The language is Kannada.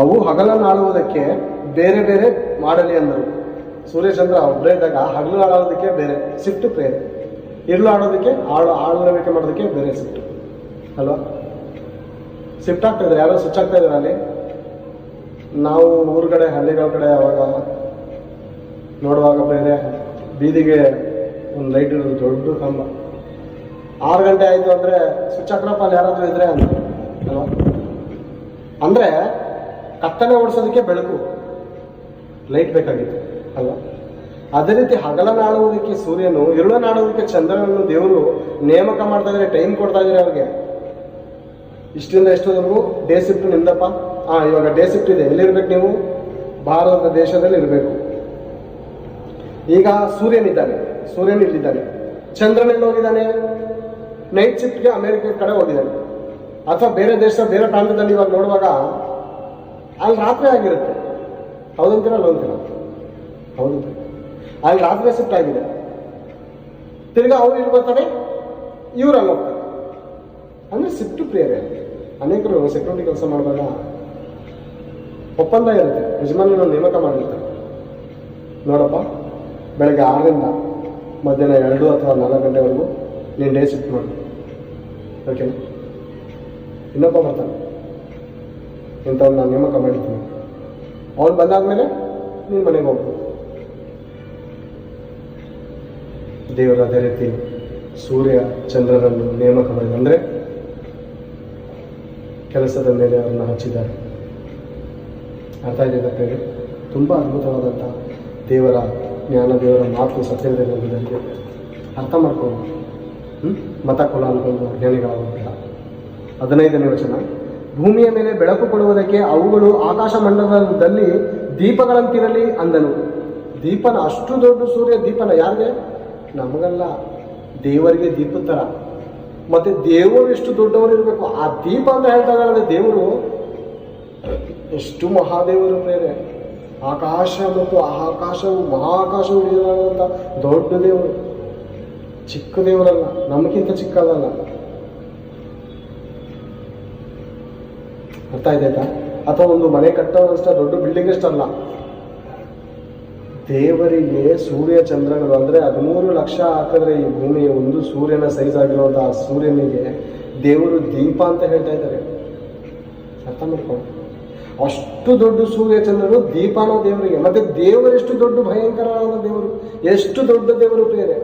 ಅವು ಹಗಲನ್ನು ಆಳುವುದಕ್ಕೆ ಬೇರೆ ಬೇರೆ ಮಾಡಲಿ ಅಂದರು. ಸೂರ್ಯಚಂದ್ರ ಒಬ್ಬರೇ ಇದ್ದಾಗ ಹಗಲು ಆಳೋದಕ್ಕೆ ಬೇರೆ ಶಿಫ್ಟ್ ಬೇರೆ, ಇರ್ಲು ಆಡೋದಕ್ಕೆ ಆಳ್ವಿಕೆ ಮಾಡೋದಕ್ಕೆ ಬೇರೆ ಶಿಫ್ಟ್ ಅಲ್ವಾ. ಶಿಫ್ಟ್ ಆಗ್ತಾ ಇದ್ದಾರೆ, ಯಾರೋ ಸ್ವಿಚ್ ಆಗ್ತಾ ಇದ್ದಾರೆ ಅಲ್ಲಿ. ನಾವು ಊರ ಕಡೆ ಹಳ್ಳಿಗಳ ಕಡೆ ಅವಾಗ ನೋಡುವಾಗ ಬೇರೆ ಬೀದಿಗೆ ಒಂದು ಲೈಟ್ ಇರೋದು, ದೊಡ್ಡ ಕಂಬ. 6 ಗಂಟೆ ಆಯಿತು ಅಂದರೆ ಸ್ವಿಚ್ ಹಾಕ್ರಪ್ಪ ಅಲ್ಲಿ ಯಾರಾದರೂ ಇದ್ರೆ ಅಂತ ಅಲ್ವಾ. ಅಂದರೆ ಕತ್ತಲೆ ಓಡಿಸೋದಕ್ಕೆ ಬೆಳಕು, ಲೈಟ್ ಬೇಕಾಗಿತ್ತು ಅಲ್ವಾ. ಅದೇ ರೀತಿ ಹಗಲನ್ನಾಡುವುದಕ್ಕೆ ಸೂರ್ಯನು, ಇರುಳನ್ನಾಡುವುದಕ್ಕೆ ಚಂದ್ರನನ್ನು ದೇವರು ನೇಮಕ ಮಾಡ್ತಾ ಇದ್ದಾರೆ, ಟೈಮ್ ಕೊಡ್ತಾ ಇದ್ದಾರೆ ಅವ್ರಿಗೆ. ಇಷ್ಟರಿಂದ ಎಷ್ಟೋವರೆಗೂ ಡೇ ಶಿಫ್ಟ್ ನಿಂದಪ್ಪ. ಇವಾಗ ಡೇ ಶಿಫ್ಟ್ ಇದೆ, ಎಲ್ಲಿರ್ಬೇಕು ನೀವು? ಭಾರತ ದೇಶದಲ್ಲಿ ಇರಬೇಕು. ಈಗ ಸೂರ್ಯನಿದ್ದಾನೆ, ಸೂರ್ಯನ ಇಲ್ಲಿದ್ದಾನೆ. ಚಂದ್ರನಲ್ಲಿ ಹೋಗಿದ್ದಾನೆ, ನೈಟ್ ಶಿಫ್ಟ್ಗೆ ಅಮೆರಿಕ ಕಡೆ ಹೋಗಿದ್ದಾನೆ. ಅಥವಾ ಬೇರೆ ದೇಶ, ಬೇರೆ ಪ್ರಾಂತ್ಯದಲ್ಲಿ ಇವಾಗ ನೋಡುವಾಗ ಅಲ್ಲಿ ರಾತ್ರಿ ಆಗಿರುತ್ತೆ. ಹೌದಂತೀರ ಅಲ್ಲಂತೀರ? ಹೌದು, ಅಲ್ಲಿ ರಾತ್ರಿ ಶಿಫ್ಟ್ ಆಗಿದೆ. ತಿರ್ಗಾ ಅವ್ರು ಇಲ್ಲಿ ಬರ್ತಾರೆ, ಇವ್ರು ಅಲ್ಲಿ ಹೋಗ್ತಾರೆ. ಅಂದರೆ ಶಿಫ್ಟ್ ಪ್ರಿಯರೇ. ಅನೇಕರು ಸೆಕ್ಯೂರಿಟಿ ಕೆಲಸ ಮಾಡುವಾಗ ಒಪ್ಪಂದ ಇರುತ್ತೆ, ಯಜಮಾನನ್ನು ನೇಮಕ ಮಾಡಿರ್ತಾರೆ. ನೋಡಪ್ಪ, ಬೆಳಗ್ಗೆ 6ರಿಂದ ಮಧ್ಯಾಹ್ನ 2 ಅಥವಾ 4 ಗಂಟೆವರೆಗೂ ನೀನು ಡೇ ಶಿಫ್ಟ್ ಮಾಡು, ಓಕೆ. ಇನ್ನೊಬ್ಬ ಬರ್ತಾನೆ, ಇಂಥವ್ನು ನಾನು ನೇಮಕ ಮಾಡಿರ್ತೀನಿ, ಅವನು ಬಂದಾದ್ಮೇಲೆ ನೀನು ಮನೆಗೆ ಹೋಗ್ಬೋದು. ದೇವರು ಅದೇ ರೀತಿ ಸೂರ್ಯ ಚಂದ್ರನನ್ನು ನೇಮಕ ಮಾಡಿದ, ಅಂದರೆ ಕೆಲಸದ ಮೇಲೆ ಅವರನ್ನು ಹಚ್ಚಿದ್ದಾರೆ. ಅರ್ಥ ಇದೆ? ತುಂಬ ಅದ್ಭುತವಾದಂಥ ದೇವರ ಜ್ಞಾನ, ದೇವರ ಮಾತು ಸತ್ಯವಿದೆ ಎಂಬುದಕ್ಕೆ ಅರ್ಥ ಮಾಡ್ಕೊಂಡು ಮತ ಕೊಲ ಅನ್ಕೊಂಡು ಜ್ಞಾನಿಗಳಾಗುತ್ತಿಲ್ಲ. 15ನೇ ವಚನ, ಭೂಮಿಯ ಮೇಲೆ ಬೆಳಕು ಕೊಡುವುದಕ್ಕೆ ಅವುಗಳು ಆಕಾಶ ಮಂಡಲದಲ್ಲಿ ದೀಪಗಳಂತಿರಲಿ ಅಂದನು. ದೀಪನ, ಅಷ್ಟು ದೊಡ್ಡ ಸೂರ್ಯ ದೀಪನ ಯಾರಿಗೆ? ನಮಗಲ್ಲ, ದೇವರಿಗೆ ದೀಪದ ಥರ. ಮತ್ತೆ ದೇವರು ಎಷ್ಟು ದೊಡ್ಡವರು ಇರಬೇಕು. ಆ ದೀಪ ಅಂತ ಹೇಳ್ತಾ ಇದ್ದಾರೆ, ದೇವರು ಎಷ್ಟು ಮಹಾದೇವರು ಬೇರೆ. ಆಕಾಶ ಮತ್ತು ಆಕಾಶವು, ಮಹಾಕಾಶವು ಹಿಡಿಯುವಂಥ ದೊಡ್ಡ ದೇವರು, ಚಿಕ್ಕ ದೇವರಲ್ಲ, ನಮಗಿಂತ ಚಿಕ್ಕದಲ್ಲ. ಅರ್ಥ ಆಯ್ತಾಯ್ತಾ? ಅಥವಾ ಒಂದು ಮನೆ ಕಟ್ಟೋದಷ್ಟ, ದೊಡ್ಡ ಬಿಲ್ಡಿಂಗ್ ಅಷ್ಟಲ್ಲ. ದೇವರಿಗೆ ಸೂರ್ಯ ಚಂದ್ರಗಳು ಅಂದರೆ 13 ಲಕ್ಷ ಹಾಕಿದ್ರೆ ಈ ಭೂಮಿಯ ಒಂದು ಸೂರ್ಯನ ಸೈಜ್ ಆಗಿರುವಂಥ ಆ ಸೂರ್ಯನಿಗೆ ದೇವರು ದೀಪ ಅಂತ ಹೇಳ್ತಾ ಇದ್ದಾರೆ. ಅರ್ಥ ಮಾಡ್ಕೊಂಡು, ಅಷ್ಟು ದೊಡ್ಡ ಸೂರ್ಯ ಚಂದ್ರರು ದೀಪನೋ ದೇವರಿಗೆ. ಮತ್ತೆ ದೇವರೆಷ್ಟು ದೊಡ್ಡ ಭಯಂಕರವಾದ ದೇವರು, ಎಷ್ಟು ದೊಡ್ಡ ದೇವರು ಪ್ರಿಯರೇ.